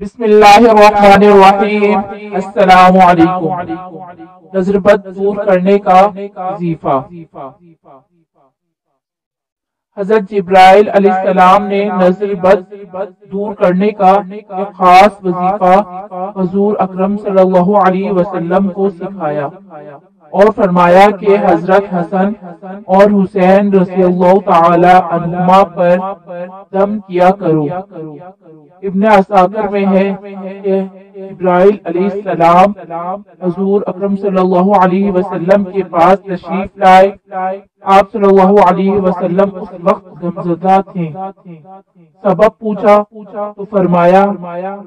بسم اللہ الرحمن الرحیم۔ السلام علیکم۔ نظر بد دور کرنے کا وظیفہ۔ حضرت جبرائیل علیہ السلام نے نظر بد دور کرنے کا ایک خاص وظیفہ حضور اکرم صلی اللہ علیہ وسلم کو سکھایا اور فرمایا کہ حضرت حسن اور حسین رضی اللہ تعالی عنہما پر دم کیا کرو۔ ابن عساکر میں ہے کہ جبرائیل علیہ السلام حضور اکرم صلی اللہ علیہ وسلم کے پاس تشریف لائے۔ آپ صلی اللہ علیہ وسلم اس وقت غمزدہ تھے۔ سبب پوچھا تو فرمایا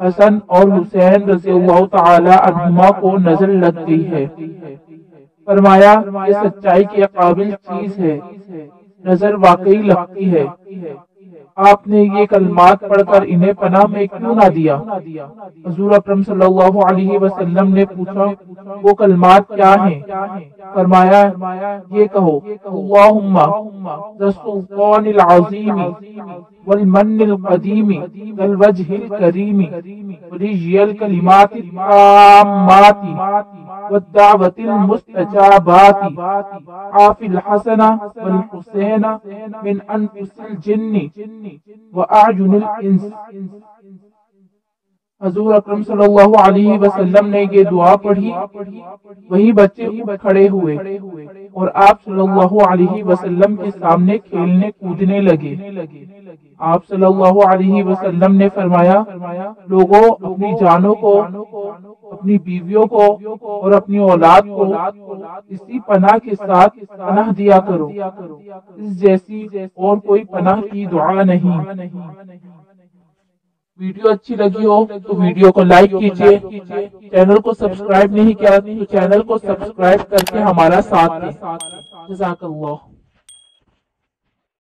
حسن اور حسین رضی اللہ تعالی عنہما کو نظر لگ گئی ہے۔ فرمایا یہ سچائی کے قابل چیز ہے، نظر واقعی لگتی ہے۔ آپ نے یہ کلمات پڑھ کر انہیں پناہ میں کیوں نہ دیا؟ حضور اکرم صلی اللہ علیہ وسلم نے پوچھا وہ کلمات کیا ہیں؟ فرمایا یہ کہو اللہم ذا السلطان العظیم والمن القدیم والوجہ الکریم ولیجی الکلمات التامات والدعوة المستجابات عاف الحسن والحسین من انفس الجن وأعین الانس۔ حضور اکرم صلی اللہ علیہ وسلم نے یہ دعا پڑھی، وہی بچے اٹھ کھڑے ہوئے اور آپ صلی اللہ علیہ وسلم کے سامنے کھیلنے کودنے لگے۔ آپ صلی اللہ علیہ وسلم نے فرمایا لوگوں اپنی جانوں کو، اپنی بیویوں کو اور اپنی اولاد کو اسی پناہ کے ساتھ پناہ دیا کرو، اس جیسی اور کوئی پناہ کی دعا نہیں۔ ویڈیو اچھی لگی ہو تو ویڈیو کو لائک کیجیے، چینل کو سبسکرائب نہیں کیا تو چینل کو سبسکرائب کر کے ہمارا ساتھ دیں۔ جزاک اللہ۔